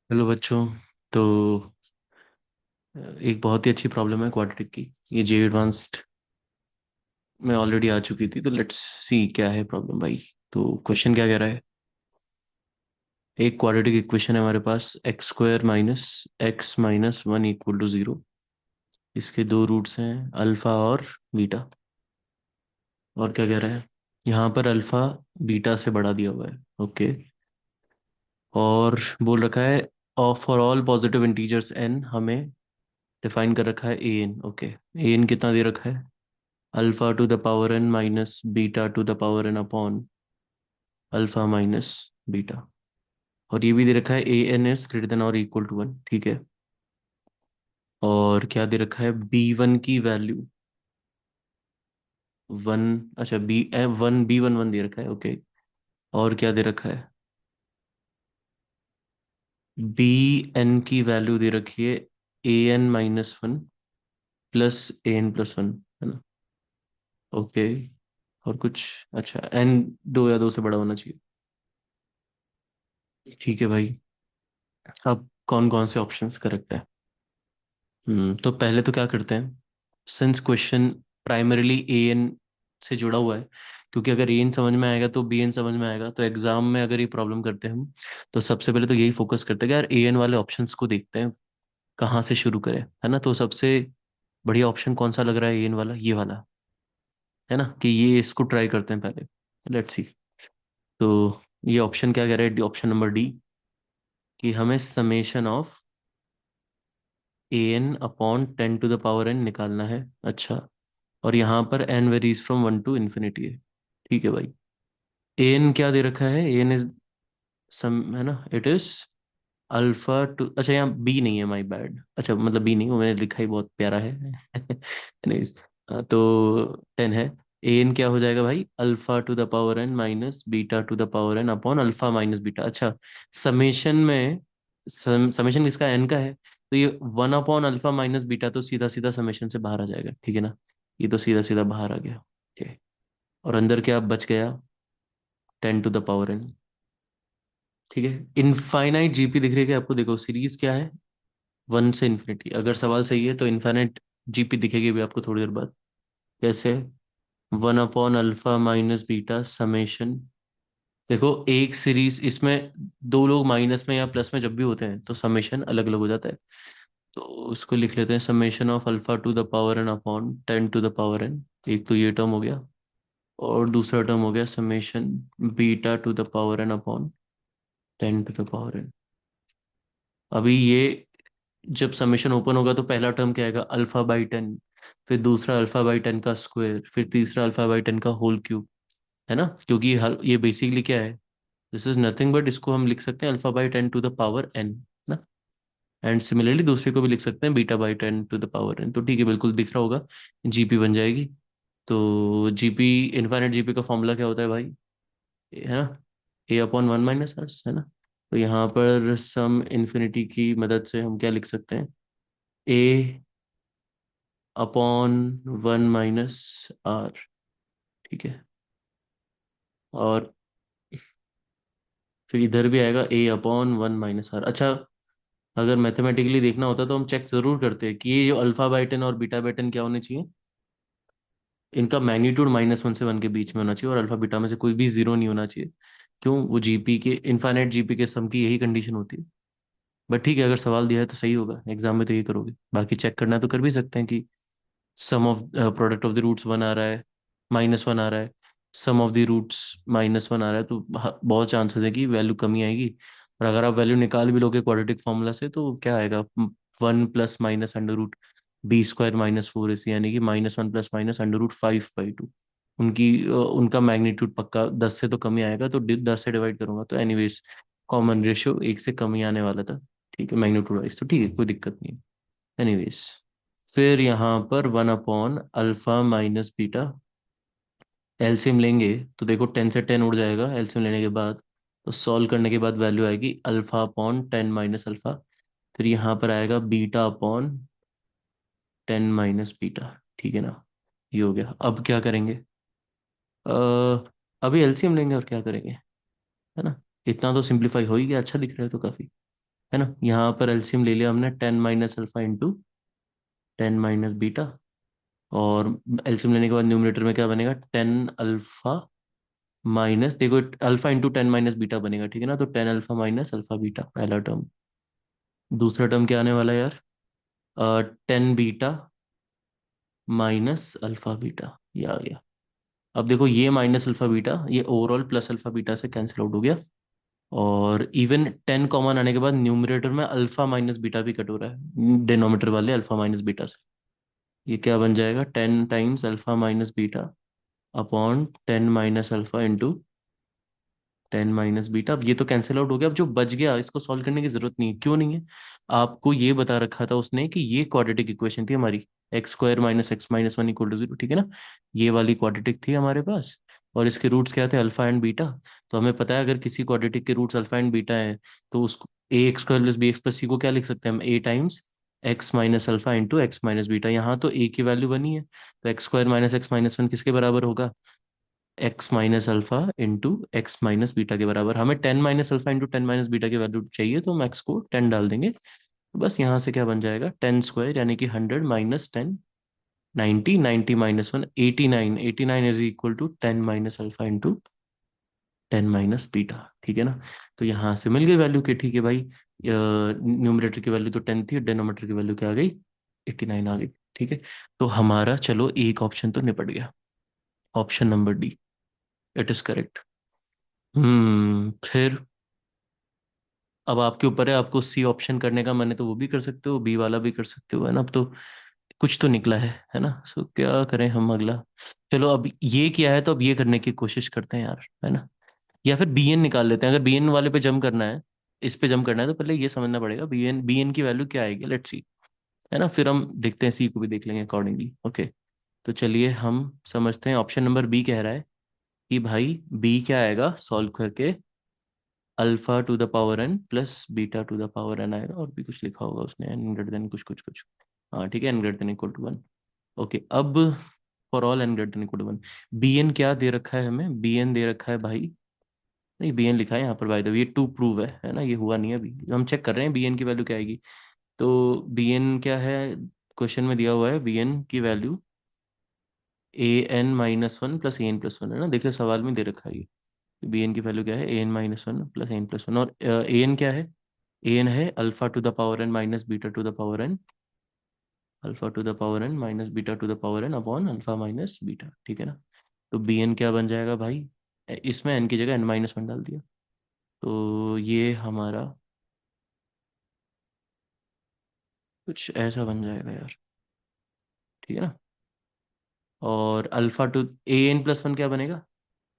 Hello बच्चों। तो एक बहुत ही अच्छी प्रॉब्लम है क्वाड्रेटिक की। ये जे एडवांस्ड में ऑलरेडी आ चुकी थी, तो लेट्स सी क्या है प्रॉब्लम भाई। तो क्वेश्चन क्या कह रहा है। एक क्वाड्रेटिक इक्वेशन है हमारे पास, x square minus x minus one equal to zero. इसके दो रूट्स हैं, अल्फा और बीटा। और क्या कह रहा है, यहाँ पर अल्फा बीटा से बढ़ा दिया हुआ है। ओके। और बोल रखा है for all positive integers n, हमें डिफाइन कर रखा है a n. Okay, a n कितना दे रखा है, alpha to the power n minus beta to the power n upon alpha minus beta. और ये भी दे रखा है a n is greater than और इक्वल टू वन। ठीक है। और क्या दे रखा है, बी वन की वैल्यू वन। अच्छा, b one b one one दे रखा है। ओके। और क्या दे रखा है, बी एन की वैल्यू दे रखी है a N minus one plus A n plus one, है ना। ओके। और कुछ, अच्छा एन दो या दो से बड़ा होना चाहिए। ठीक है भाई। अब कौन कौन से ऑप्शंस करेक्ट है। तो पहले तो क्या करते हैं, since question primarily A N से जुड़ा हुआ है, क्योंकि अगर ए एन समझ में आएगा तो बी एन समझ में आएगा, तो एग्जाम में अगर ये प्रॉब्लम करते हैं हम, तो सबसे पहले तो यही फोकस करते हैं कि यार ए एन वाले ऑप्शंस को देखते हैं, कहाँ से शुरू करें, है ना। तो सबसे बढ़िया ऑप्शन कौन सा लग रहा है, ए एन वाला, ये वाला, है ना, कि ये इसको ट्राई करते हैं पहले। Let's see. तो ये ऑप्शन क्या कह रहा है, ऑप्शन नंबर डी, कि हमें summation of a n upon ten to the power n निकालना है। अच्छा। और यहाँ पर n varies from one to infinity है। ठीक है भाई। एन क्या दे रखा है, एन इज सम, है ना, इट इज अल्फा टू, अच्छा यहाँ बी नहीं है, माय बैड। अच्छा मतलब बी नहीं, वो मैंने लिखा ही बहुत प्यारा है। Anyways, तो टेन है। एन क्या हो जाएगा भाई, alpha to the power n minus beta to the power n upon alpha minus beta. अच्छा, समेशन में समेशन किसका, एन का है, तो ये one upon alpha minus beta तो सीधा सीधा समेशन से बाहर आ जाएगा। ठीक है ना, ये तो सीधा सीधा बाहर आ गया। ओके। और अंदर क्या बच गया, ten to the power n. ठीक है। इनफाइनाइट जीपी दिख रही है क्या आपको, देखो सीरीज क्या है, वन से इन्फिनिटी। अगर सवाल सही है तो इनफाइनाइट जीपी दिखेगी भी आपको थोड़ी देर बाद। कैसे, one upon alpha minus beta summation. देखो एक सीरीज इसमें दो लोग माइनस में या प्लस में जब भी होते हैं तो समेशन अलग अलग हो जाता है। तो उसको लिख लेते हैं, summation of alpha to the power n upon ten to the power n. एक तो ये टर्म हो गया, और दूसरा टर्म हो गया summation beta to the power n upon ten to the power n. अभी ये जब समेशन ओपन होगा तो पहला टर्म क्या आएगा, अल्फा बाई टेन, फिर दूसरा अल्फा बाई टेन का स्क्वायर, फिर तीसरा अल्फा बाई टेन का होल क्यूब, है ना। क्योंकि ये बेसिकली क्या है, दिस इज नथिंग बट, इसको हम लिख सकते हैं alpha by ten to the power n ना। एंड सिमिलरली दूसरे को भी लिख सकते हैं beta by ten to the power n. तो ठीक है, बिल्कुल दिख रहा होगा, जीपी बन जाएगी। तो जीपी, इनफाइनाइट जीपी का फॉर्मूला क्या होता है भाई, है ना, ए अपॉन वन माइनस आर, है ना। तो यहाँ पर सम इन्फिनिटी की मदद से हम क्या लिख सकते हैं, ए अपॉन वन माइनस आर। ठीक है। और फिर इधर भी आएगा ए अपॉन वन माइनस आर। अच्छा, अगर मैथमेटिकली देखना होता तो हम चेक जरूर करते हैं कि ये जो अल्फा बाई टेन और बीटा बाई टेन क्या होने चाहिए, इनका मैग्नीट्यूड माइनस वन से वन के बीच में होना चाहिए, और अल्फा बीटा में से कोई भी जीरो नहीं होना चाहिए। क्यों, वो जीपी के, इनफाइनाइट जीपी के सम की यही कंडीशन होती है। बट ठीक है, अगर सवाल दिया है तो सही होगा, एग्जाम में तो ये करोगे। बाकी चेक करना है तो कर भी सकते हैं कि sum of product of the roots one आ रहा है, माइनस वन आ रहा है, sum of the roots minus one आ रहा है, तो बहुत चांसेस है कि वैल्यू कमी आएगी। और अगर आप वैल्यू निकाल भी लोगे क्वाड्रेटिक फॉर्मूला से तो क्या आएगा, one plus minus under root b square minus four a c, यानी कि minus one plus minus under root five by two. उनका मैग्नीट्यूड पक्का दस से तो कमी आएगा, तो दस से डिवाइड करूंगा तो एनीवेज कॉमन रेशियो एक से कम ही आने वाला था। ठीक है, मैग्नीट्यूड वाइज तो ठीक है, कोई दिक्कत नहीं है। एनीवेज, फिर यहाँ पर one upon alpha minus beta, LCM लेंगे तो देखो टेन से टेन उड़ जाएगा एलसीएम लेने के बाद। तो सॉल्व करने के बाद वैल्यू आएगी alpha upon ten minus alpha. फिर यहाँ पर आएगा beta upon ten minus beta. ठीक है ना, ये हो गया। अब क्या करेंगे, अभी एलसीएम लेंगे और क्या करेंगे, है ना। इतना तो सिंप्लीफाई हो ही गया, अच्छा दिख रहा है तो काफी। है ना। यहाँ पर एलसीएम ले लिया हमने, 10 - अल्फा इंटू 10 - बीटा। और एलसीएम लेने के बाद न्यूमरेटर में क्या बनेगा, 10 अल्फा माइनस, देखो अल्फा इंटू 10 - बीटा बनेगा, ठीक है ना। तो 10 अल्फा - अल्फा बीटा पहला टर्म। दूसरा टर्म क्या आने वाला है यार, 10 बीटा -अल्फा बीटा, ये आ गया। अब देखो ये -अल्फा बीटा, ये ओवरऑल +अल्फा बीटा से कैंसिल आउट हो गया। और इवन 10 कॉमन आने के बाद न्यूमरेटर में अल्फा माइनस बीटा भी कट हो रहा है डिनोमिनेटर वाले अल्फा माइनस बीटा से। ये क्या बन जाएगा, 10 times alpha - beta upon 10 - alpha into 10 - beta. अब ये तो कैंसिल आउट हो गया। अब जो बच गया इसको सॉल्व करने की जरूरत नहीं है, क्यों नहीं है। आपको ये बता रखा था उसने कि ये क्वाड्रेटिक इक्वेशन थी हमारी, x² - x - 1 = 0, ठीक है ना। ये वाली क्वाड्रेटिक थी हमारे पास। और इसके रूट्स क्या थे, अल्फा एंड बीटा। तो हमें पता है अगर किसी क्वाड्रेटिक के रूट्स अल्फा एंड बीटा है, तो उसको ax² + bx + c को क्या लिख सकते हैं हम, a times x - alpha into x - beta. यहाँ तो a की वैल्यू बनी है, तो x² - x - 1 किसके बराबर होगा, x - alpha into x - beta के बराबर। हमें 10 - अल्फा इंटू 10 - बीटा की वैल्यू चाहिए, तो हम x को 10 डाल देंगे। तो बस यहाँ से क्या बन जाएगा, 10² यानी कि 100 - 10, 90, 90 - 1 89, 89 = 10 - अल्फा इंटू 10 - बीटा, ठीक है ना। तो यहाँ से मिल गई वैल्यू के, ठीक है भाई। न्यूमरेटर की वैल्यू तो 10 थी, डिनोमिनेटर की वैल्यू क्या आ गई, 89 आ गई, ठीक है। तो हमारा चलो एक ऑप्शन तो निपट गया, option number D, it is correct. फिर अब आपके ऊपर है, आपको सी ऑप्शन करने का, मैंने तो वो भी कर सकते हो, बी वाला भी कर सकते हो, है ना। अब तो कुछ तो निकला है ना। सो क्या करें हम अगला। चलो अब ये किया है, तो अब ये करने की कोशिश करते हैं यार, है ना। या फिर bn निकाल लेते हैं, अगर bn वाले पे जम करना है, इस पे जम करना है, तो पहले ये समझना पड़ेगा bn की वैल्यू क्या आएगी, लेट्स सी, है ना। फिर हम देखते हैं, सी को भी देख लेंगे अकॉर्डिंगली, ओके। तो चलिए हम समझते हैं, ऑप्शन नंबर बी कह रहा है कि भाई बी क्या आएगा सॉल्व करके, α⁴ प्लस β⁴ आएगा, और भी कुछ लिखा होगा उसने, एन ग्रेटर देन कुछ कुछ कुछ। हाँ ठीक है, n greater than equal to 1। Okay, अब for all n greater than equal to 1, bn क्या दे रखा है हमें, bn दे रखा है भाई, नहीं bn लिखा है यहाँ पर बाय द वे, ये टू प्रूव है ना, ये हुआ नहीं है अभी, हम चेक कर रहे हैं bn की वैल्यू क्या आएगी। तो bn क्या है, क्वेश्चन में दिया हुआ है bn की वैल्यू an - 1 प्लस an+1, है ना। देखिए सवाल में दे रखा है ये, बी एन की वैल्यू क्या है, an - 1 प्लस an+1, और an क्या है, an है α⁴ α⁴ अपॉन α-बीटा, ठीक है ना। तो बी एन क्या बन जाएगा भाई, इसमें एन की जगह n - 1 डाल दिया, तो ये हमारा कुछ ऐसा बन जाएगा यार, ठीक है ना। और an+1 क्या बनेगा,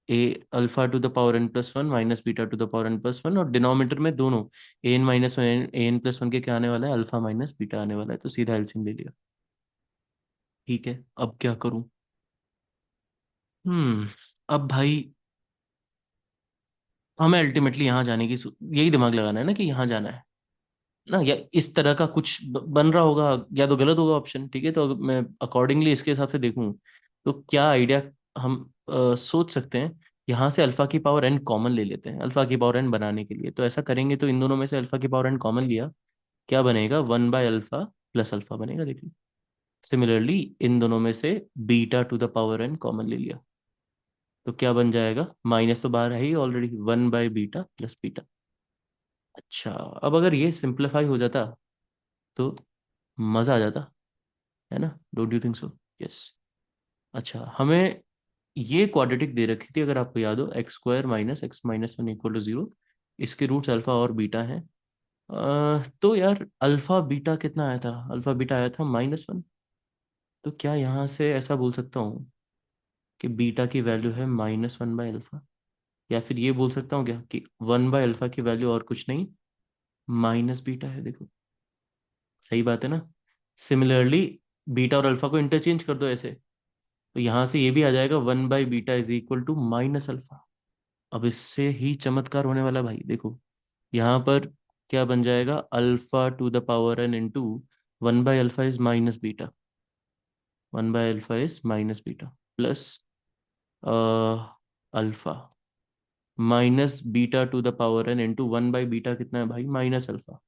α⁴n+1 β⁴n+1, और डिनोमिनेटर में दोनों an - 1 an+1 के क्या आने वाला है, अल्फा माइनस बीटा आने वाला है, तो सीधा एलसीएम ले लिया। ठीक है, अब क्या करूं। हम्म अब भाई हमें अल्टीमेटली यहाँ जाने की यही दिमाग लगाना है ना, कि यहाँ जाना है ना, या इस तरह का कुछ बन रहा होगा, या तो गलत होगा ऑप्शन, ठीक है। तो अगर मैं अकॉर्डिंगली इसके हिसाब से देखूं, तो क्या आइडिया हम सोच सकते हैं, यहाँ से अल्फा की पावर एन कॉमन ले लेते हैं, अल्फा की पावर एन बनाने के लिए। तो ऐसा करेंगे, तो इन दोनों में से अल्फा की पावर एन कॉमन लिया, क्या बनेगा, 1/अल्फा प्लस अल्फा बनेगा, देखिए। सिमिलरली इन दोनों में से β⁴ कॉमन ले लिया, तो क्या बन जाएगा, माइनस तो बाहर है ही ऑलरेडी, 1/बीटा प्लस बीटा। अच्छा, अब अगर ये सिंप्लीफाई हो जाता, तो मजा आ जाता, है ना, don't you think so. Yes. अच्छा, हमें ये क्वाड्रेटिक दे रखी थी, अगर आपको याद हो, x² - x - 1 = 0, इसके रूट्स अल्फा और बीटा हैं। तो यार अल्फा बीटा कितना आया था, अल्फा बीटा आया था -1। तो क्या यहाँ से ऐसा बोल सकता हूँ कि बीटा की वैल्यू है -1/अल्फा, या फिर ये बोल सकता हूँ क्या कि 1/अल्फा की वैल्यू और कुछ नहीं, माइनस बीटा है, देखो सही बात है ना। सिमिलरली बीटा और अल्फा को इंटरचेंज कर दो ऐसे, तो यहाँ से ये भी आ जाएगा, 1/बीटा = -अल्फा। अब इससे ही चमत्कार होने वाला भाई, देखो यहाँ पर क्या बन जाएगा, α⁴n इंटू 1/अल्फा इज -बीटा, 1/अल्फा इज -बीटा plus alpha minus β⁴n into 1/बीटा कितना है भाई, -अल्फा।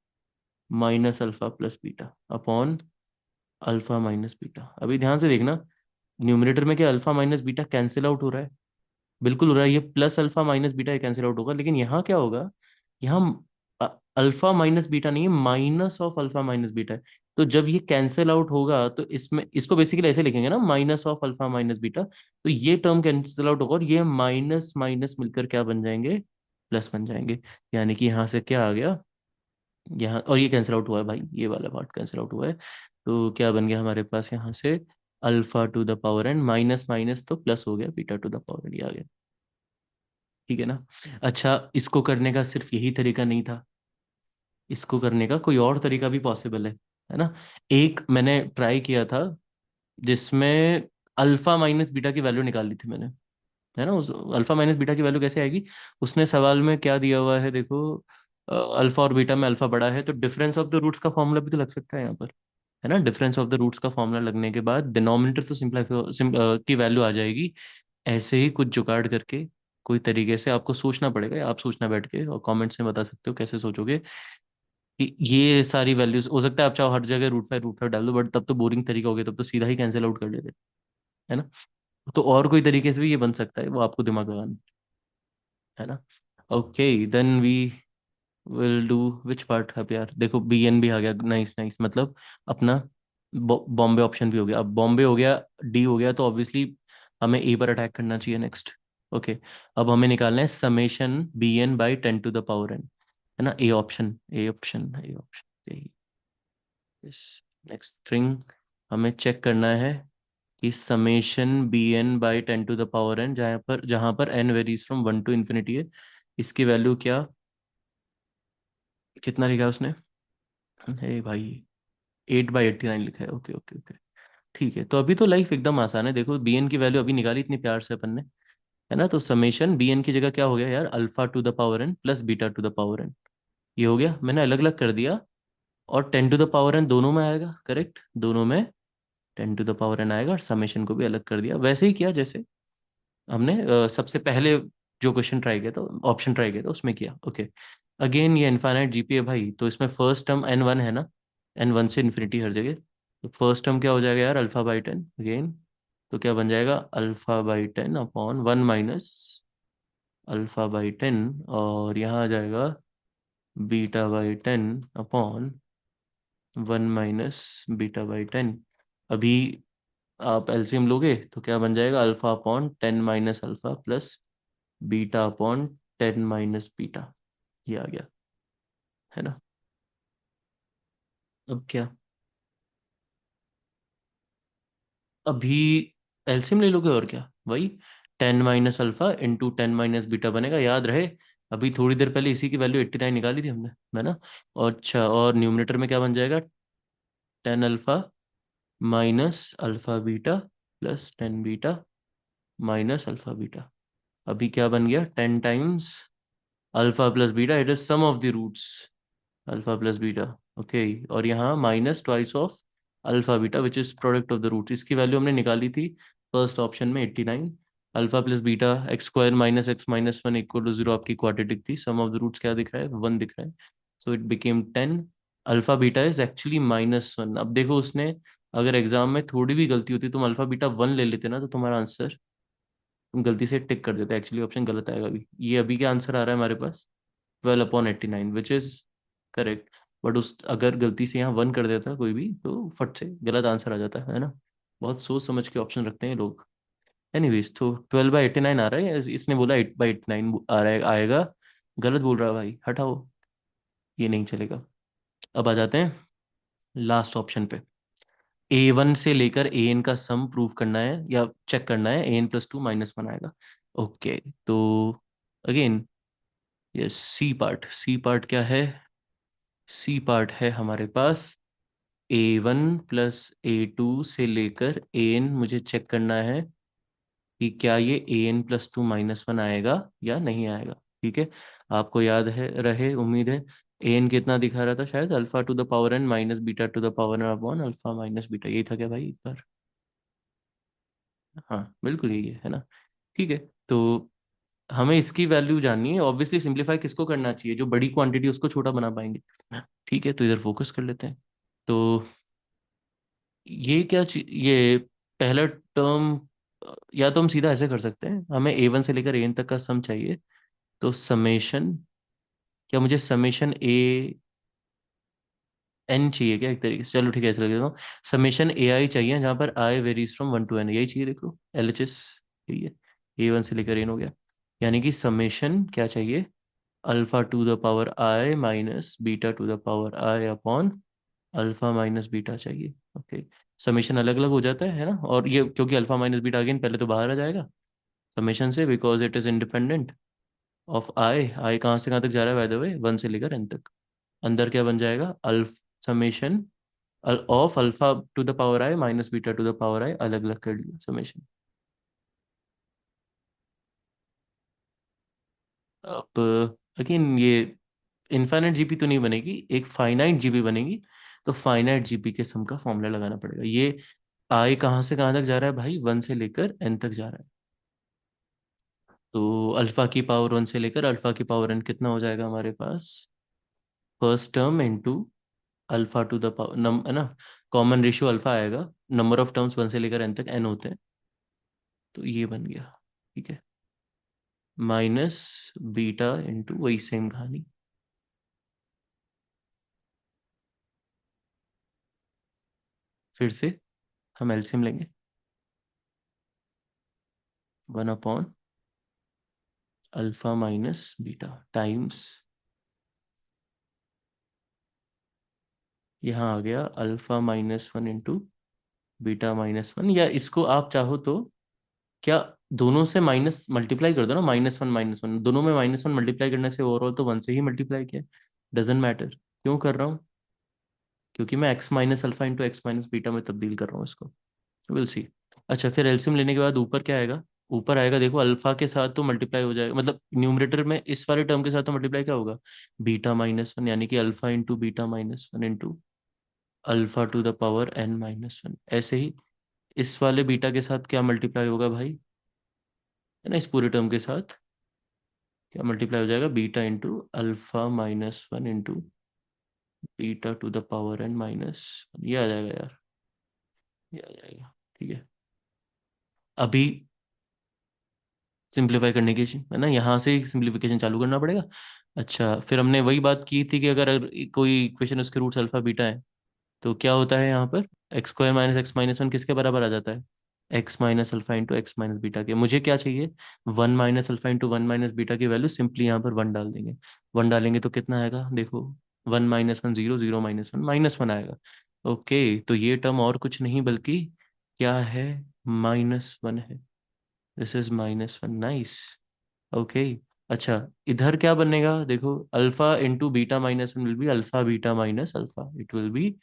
Minus alpha plus beta upon alpha minus beta. अभी ध्यान से देखना, न्यूमरेटर में क्या alpha minus beta cancel out हो रहा है? बिल्कुल हो रहा है। ये प्लस अल्फा माइनस बीटा ये कैंसिल आउट होगा, लेकिन यहाँ क्या होगा? यहाँ अल्फा माइनस बीटा नहीं है, minus of alpha minus beta है। तो जब ये कैंसिल आउट होगा तो इसमें इसको बेसिकली ऐसे लिखेंगे ना, minus of alpha minus beta. तो ये टर्म कैंसिल आउट होगा और ये माइनस माइनस मिलकर क्या बन जाएंगे? प्लस बन जाएंगे। यानी कि यहाँ से क्या आ गया? यहाँ और ये कैंसिल आउट हुआ है भाई, ये वाला पार्ट कैंसिल आउट हुआ है। तो क्या बन गया हमारे पास यहाँ से? Alpha to the power n, minus minus तो प्लस हो गया, beta to the power n ये आ गया। ठीक है ना? अच्छा, इसको करने का सिर्फ यही तरीका नहीं था, इसको करने का कोई और तरीका भी पॉसिबल है ना? एक मैंने ट्राई किया था जिसमें अल्फा माइनस बीटा की वैल्यू निकाल ली थी मैंने, है ना? उस अल्फा माइनस बीटा की वैल्यू कैसे आएगी? उसने सवाल में क्या दिया हुआ है देखो, अल्फा और बीटा में अल्फा बड़ा है तो डिफरेंस ऑफ द रूट्स का फॉर्मूला भी तो लग सकता है यहाँ पर, है ना? डिफरेंस ऑफ द रूट्स का फॉर्मूला लगने के बाद डिनोमिनेटर तो सिंपलाई की वैल्यू आ जाएगी। ऐसे ही कुछ जुगाड़ करके, कोई तरीके से आपको सोचना पड़ेगा, या आप सोचना बैठ के और कमेंट्स में बता सकते हो कैसे सोचोगे कि ये सारी वैल्यूज हो सकता है आप चाहो हर जगह रूट फाइव डाल दो, बट तब तो बोरिंग तरीका हो गया, तब तो सीधा ही कैंसिल आउट कर लेते, है ना? तो और कोई तरीके से भी ये बन सकता है, वो आपको दिमाग लगाना है ना? Okay, then we will do which part. अब यार देखो, बी एन भी आ गया, नाइस नाइस, मतलब अपना बॉम्बे ऑप्शन भी हो गया। अब बॉम्बे हो गया, डी हो गया, तो ऑब्वियसली हमें ए पर अटैक करना चाहिए नेक्स्ट। ओके, अब हमें निकालना है summation b n by ten to the power n, है ना? A option, a option, a option. Yes, next thing हमें चेक करना है कि summation b n by ten to the power n, जहाँ पर n varies from one to infinity है, इसकी वैल्यू क्या, कितना लिखा है उसने? हे भाई, 8/89 लिखा है। ओके ओके ओके, ठीक है। तो अभी तो लाइफ एकदम आसान है, देखो बी एन की वैल्यू अभी निकाली इतनी प्यार से अपन ने, है ना? तो समेशन बी एन की जगह क्या हो गया यार? Alpha to the power n plus beta to the power n. ये हो गया, मैंने अलग अलग कर दिया। और ten to the power n दोनों में आएगा, करेक्ट, दोनों में ten to the power n आएगा, और समेशन को भी अलग कर दिया, वैसे ही किया जैसे हमने सबसे पहले जो क्वेश्चन ट्राई किया था, ऑप्शन ट्राई किया था उसमें किया। ओके, अगेन ये इनफाइनाइट जीपी है भाई, तो इसमें फर्स्ट टर्म एन वन है ना, एन वन से इन्फिनिटी हर जगह। तो फर्स्ट टर्म क्या हो जाएगा यार? Alpha by ten again. तो क्या बन जाएगा? Alpha by ten upon one minus alpha by ten, और यहाँ आ जाएगा beta by ten upon one minus beta by ten. अभी आप एलसीएम लोगे तो क्या बन जाएगा? Alpha upon ten minus alpha plus beta upon ten minus beta, ये आ गया, है ना? अब क्या? अभी एलसीएम ले लोगे और क्या, वही ten minus alpha into ten minus beta बनेगा, याद रहे। अभी थोड़ी देर पहले इसी की वैल्यू 89 निकाली थी हमने, है ना? और अच्छा, और न्यूमरेटर में क्या बन जाएगा? Ten alpha minus alpha beta plus ten beta minus alpha beta. अभी क्या बन गया? Ten times alpha plus beta, it is sum of the roots, alpha plus beta. Okay, और यहाँ minus twice of alpha beta which is product of the roots, इसकी value हमने निकाली थी फर्स्ट ऑप्शन में 89। Alpha plus beta x square minus x minus one equal to zero आपकी quadratic थी, सम of the roots क्या दिख रहा है? वन दिख रहा है। So it became ten. Alpha beta is actually -1। अब देखो उसने, अगर एग्जाम में थोड़ी भी गलती होती, तुम अल्फा बीटा वन ले लेते ना, तो तुम्हारा आंसर तुम गलती से टिक कर देते, एक्चुअली ऑप्शन गलत आएगा। अभी ये अभी क्या आंसर आ रहा है हमारे पास? 12/89 विच इज करेक्ट। बट उस अगर गलती से यहाँ वन कर देता कोई भी तो फट से गलत आंसर आ जाता है ना? बहुत सोच समझ के ऑप्शन रखते हैं लोग। एनीवेज, तो 12/89 आ रहा है, इसने बोला 8/89 आ रहा है, आएगा। गलत बोल रहा है भाई, हटाओ, ये नहीं चलेगा। अब आ जाते हैं लास्ट ऑप्शन पे। ए वन से लेकर ए एन का सम प्रूव करना है या चेक करना है, a n plus two minus one आएगा। ओके, तो अगेन ये सी पार्ट क्या है? सी पार्ट है हमारे पास a one plus a two से लेकर ए एन, मुझे चेक करना है कि क्या ये a n plus two minus one आएगा या नहीं आएगा। ठीक है, आपको याद है रहे उम्मीद है। ए एन कितना दिखा रहा था शायद? Alpha to the power n minus beta to the power n upon alpha minus beta, यही था क्या भाई एक बार? हाँ बिल्कुल यही है ना? ठीक है, तो हमें इसकी वैल्यू जाननी है, ऑब्वियसली सिंप्लीफाई किसको करना चाहिए, जो बड़ी क्वांटिटी उसको छोटा बना पाएंगे। ठीक है, तो इधर फोकस कर लेते हैं। तो ये क्या ये पहला टर्म, या तो हम सीधा ऐसे कर सकते हैं, हमें A1 से लेकर AN तक का सम चाहिए। तो समेशन, क्या मुझे समेशन AN चाहिए क्या एक तरीके से? चलो ठीक है, ऐसे लग देता हूँ। समेशन AI चाहिए, जहाँ पर I varies from 1 to N, यही चाहिए देख लो, LHS यही है। A1 से लेकर AN हो गया, यानी कि समेशन क्या चाहिए, alpha to the power I minus beta to the power I upon alpha minus beta चाहिए। ओके, समेशन अलग अलग हो जाता है ना, और ये क्योंकि अल्फा माइनस बीटा अगेन पहले तो बाहर आ जाएगा समेशन से, because it is independent of i कहाँ से कहाँ तक जा रहा है बाय द वे, 1 से लेकर N तक। अंदर क्या बन जाएगा, alpha summation of alpha to the power I minus beta to the power I, अलग अलग कर लिया समेशन। अब अगेन ये इनफाइनाइट जीपी तो नहीं बनेगी, एक फाइनाइट जीपी बनेगी। तो फाइनाइट जीपी के सम का फॉर्मूला लगाना पड़ेगा। ये आई कहाँ से कहाँ तक जा रहा है भाई, 1 से लेकर N तक जा रहा है। तो अल्फा की पावर 1 से लेकर अल्फा की पावर N कितना हो जाएगा हमारे पास, first term into alpha to the power नम है ना, कॉमन रेशियो अल्फा आएगा, नंबर ऑफ टर्म्स 1 से लेकर N तक N होते हैं। तो ये बन गया, ठीक है, माइनस बीटा इंटू वही सेम कहानी। फिर से हम एलसीएम लेंगे, 1 upon alpha minus beta times, यहाँ आ गया alpha minus 1 into beta minus 1, या इसको आप चाहो तो क्या दोनों से माइनस मल्टीप्लाई कर दो ना, -1 -1, दोनों में -1 मल्टीप्लाई करने से ओवरऑल तो 1 से ही मल्टीप्लाई किया, डजेंट मैटर क्यों कर रहा हूँ, क्योंकि मैं x minus alpha into x minus beta में तब्दील कर रहा हूँ इसको। Will see. अच्छा, फिर एलसीएम लेने के बाद ऊपर क्या आएगा, ऊपर आएगा देखो अल्फा के साथ तो मल्टीप्लाई हो जाएगा, मतलब न्यूमरेटर में इस वाले टर्म के साथ तो मल्टीप्लाई क्या होगा, बीटा -1, यानी कि alpha into beta -1 into alpha to the power N-1। ऐसे ही इस वाले बीटा के साथ क्या मल्टीप्लाई होगा भाई, है ना, इस पूरे टर्म के साथ क्या मल्टीप्लाई हो जाएगा, beta into alpha -1 into beta to the power N-1, ये आ जाएगा यार, ये आ जाएगा। ठीक है, अभी सिंप्लीफाई करने की, है ना, यहाँ से सिंप्लीफिकेशन चालू करना पड़ेगा। अच्छा, फिर हमने वही बात की थी कि अगर कोई इक्वेशन उसके रूट्स अल्फा बीटा है, तो क्या होता है यहाँ पर, x² माइनस x-1 किसके बराबर आ जाता है, x minus alpha into x minus beta के। मुझे क्या चाहिए, 1 - अल्फा इंटू 1 - बीटा की वैल्यू सिंपली यहाँ पर 1 डाल देंगे। 1 डालेंगे तो कितना आएगा देखो, 1 - 1 0, 0 - 1 -1 आएगा। ओके, तो ये टर्म और कुछ नहीं बल्कि क्या है, -1 है। This is -1, nice. ओके, अच्छा, इधर क्या बनेगा देखो, alpha into beta -1 will be alpha beta minus alpha, it will be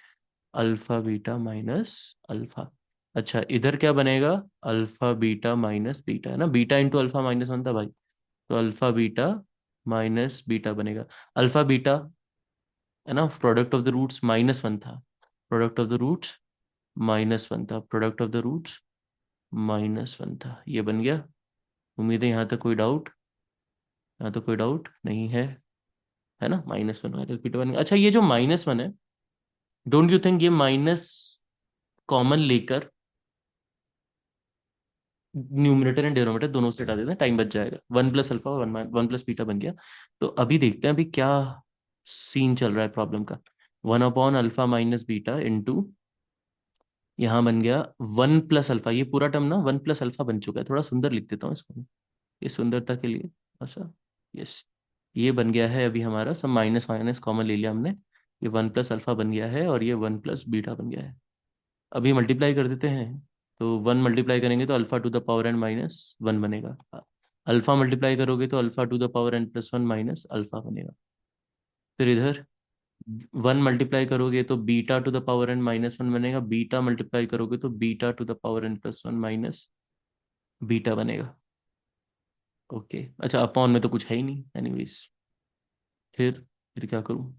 alpha beta minus alpha. अच्छा, इधर क्या बनेगा, अल्फा बीटा माइनस बीटा, है ना, बीटा इंटू अल्फा -1 था भाई, तो अल्फा बीटा माइनस बीटा बनेगा। अल्फा बीटा, है ना, प्रोडक्ट ऑफ द रूट्स -1 था, प्रोडक्ट ऑफ द रूट्स -1 था, प्रोडक्ट ऑफ द रूट्स -1 था, ये बन गया। उम्मीद है यहाँ तक कोई डाउट, यहाँ तो कोई डाउट नहीं है ना, -1 माइनस बीटा बन गया। अच्छा, ये जो -1 है, डोंट यू थिंक ये माइनस कॉमन लेकर न्यूमरेटर एंड डिनोमिनेटर दोनों से हटा देते हैं, टाइम बच जाएगा, 1 + अल्फा 1 + बीटा बन गया। तो अभी देखते हैं अभी क्या सीन चल रहा है प्रॉब्लम का। 1 upon alpha minus beta into, यहाँ बन गया 1 + अल्फा, ये पूरा टर्म ना 1 + अल्फा बन चुका है, थोड़ा सुंदर लिख देता हूँ इसको, ये सुंदरता के लिए ऐसा, यस, ये बन गया है अभी हमारा सब, माइनस माइनस कॉमन ले लिया हमने, ये 1 + अल्फा बन गया है और ये 1 + बीटा बन गया है। अभी मल्टीप्लाई कर देते हैं, तो 1 मल्टीप्लाई करेंगे तो alpha to the power N-1 बनेगा, अल्फा मल्टीप्लाई करोगे तो alpha to the power N+1 minus alpha बनेगा। फिर इधर 1 मल्टीप्लाई करोगे तो beta to the power N-1 बनेगा, बीटा मल्टीप्लाई करोगे तो beta to the power N+1 minus beta बनेगा। ओके, अच्छा, अपॉन में तो कुछ है ही नहीं एनीवेज, फिर क्या करूँ,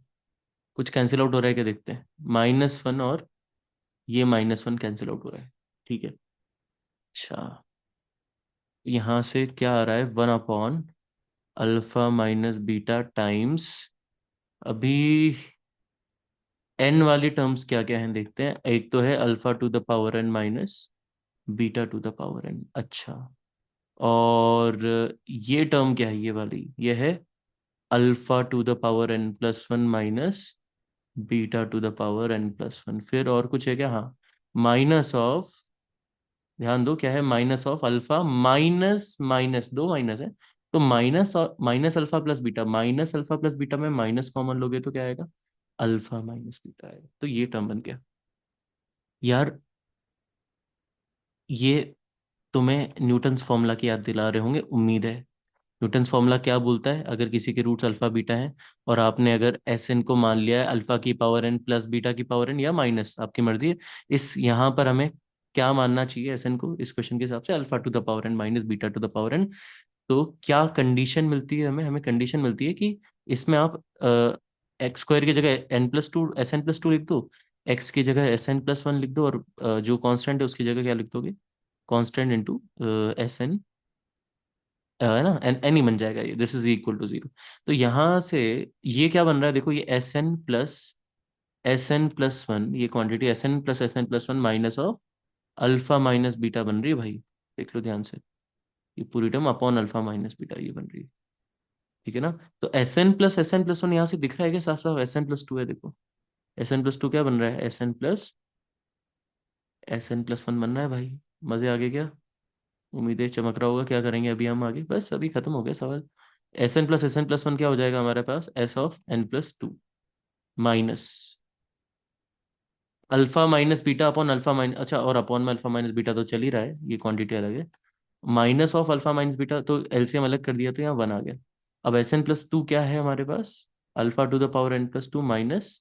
कुछ कैंसिल आउट हो रहा है क्या देखते हैं, -1 और ये -1 कैंसिल आउट हो रहा है, ठीक है। अच्छा, यहाँ से क्या आ रहा है, 1/अल्फा - बीटा टाइम्स, अभी एन वाली टर्म्स क्या क्या हैं देखते हैं। एक तो है alpha to the power n minus beta to the power n। अच्छा, और ये टर्म क्या है, ये वाली, ये है alpha to the power n+1 minus beta to the power n+1। फिर और कुछ है क्या, हाँ, माइनस ऑफ, ध्यान दो क्या है, minus of alpha minus minus, दो माइनस है, तो minus minus alpha plus beta, minus alpha plus beta में माइनस कॉमन लोगे तो क्या आएगा, अल्फा माइनस बीटा आएगा। तो ये टर्म बन गया। यार ये तुम्हें न्यूटन्स फॉर्मूला की याद दिला रहे होंगे, उम्मीद है। न्यूटन्स फॉर्मूला क्या बोलता है, अगर किसी के रूट्स अल्फा बीटा है, और आपने अगर एस एन को मान लिया है अल्फा की पावर n प्लस बीटा की पावर n, या माइनस, आपकी मर्जी है। इस यहाँ पर हमें क्या मानना चाहिए एस एन को, इस क्वेश्चन के हिसाब से alpha to the power n minus beta to the power n। तो क्या कंडीशन मिलती है हमें, हमें कंडीशन मिलती है कि इसमें आप x² की जगह n+2 लिख दो, x की जगह Sn+1 लिख दो, और जो कांस्टेंट है उसकी जगह क्या लिख दोगे, कांस्टेंट इंटू Sn, है ना, एन ही बन जाएगा ये, दिस इज इक्वल टू 0। तो यहाँ से ये क्या बन रहा है, देखो ये Sn+1, ये quantity Sn+1 minus of alpha minus beta बन रही है भाई। देख लो ध्यान से, ये पूरी term upon alpha minus beta ये बन रही है। ठीक है ना। तो Sn+1 यहाँ से दिख रहा है क्या, साफ साफ Sn+2 है, देखो Sn+2 क्या बन रहा है, Sn+1 बन रहा है भाई। मजे आ गए क्या, उम्मीदें चमक रहा होगा। क्या करेंगे अभी हम आगे, बस अभी खत्म हो गया सवाल। Sn+1 क्या हो जाएगा हमारे पास, S(n+2) minus alpha minus beta upon alpha minus, अच्छा, और अपॉन में अल्फा माइनस बीटा तो चल ही रहा है, ये क्वांटिटी अलग है। Minus of alpha minus beta, तो एलसीएम अलग कर दिया तो यहाँ 1 आ गया। अब Sn+2 क्या है हमारे पास, alpha to the power n+2 minus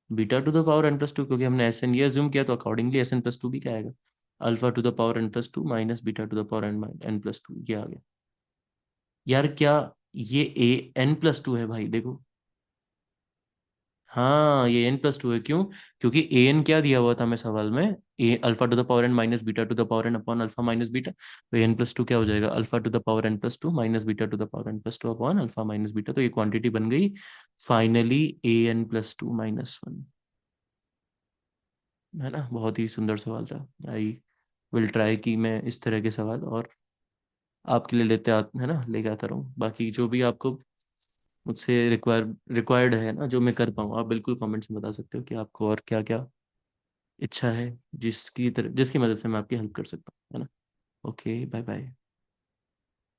beta to the power n+2, क्योंकि हमने एस एन ये अज्यूम किया, तो अकॉर्डिंगली Sn+2 भी क्या आएगा, alpha to the power n+2 minus beta to the power n+2, ये आ गया। यार क्या ये an+2 है भाई, देखो। हाँ ये n+2 है, क्यों, क्योंकि an क्या दिया हुआ था हमें सवाल में, a alpha to the power n minus beta to the power n upon alpha minus beta, तो n+2 क्या हो जाएगा, alpha to the power n+2 minus beta to the power n+2 upon alpha minus beta. तो ये quantity बन गई finally an+2 - 1। है ना, बहुत ही सुंदर सवाल था। आई विल ट्राई कि मैं इस तरह के सवाल और आपके लिए है ना, लेके आता रहूँ। बाकी जो भी आपको मुझसे रिक्वायर्ड है ना, जो मैं कर पाऊँ, आप बिल्कुल कमेंट्स में बता सकते हो कि आपको और क्या क्या इच्छा है, जिसकी मदद से मैं आपकी हेल्प कर सकता हूँ, है ना। Okay, bye bye.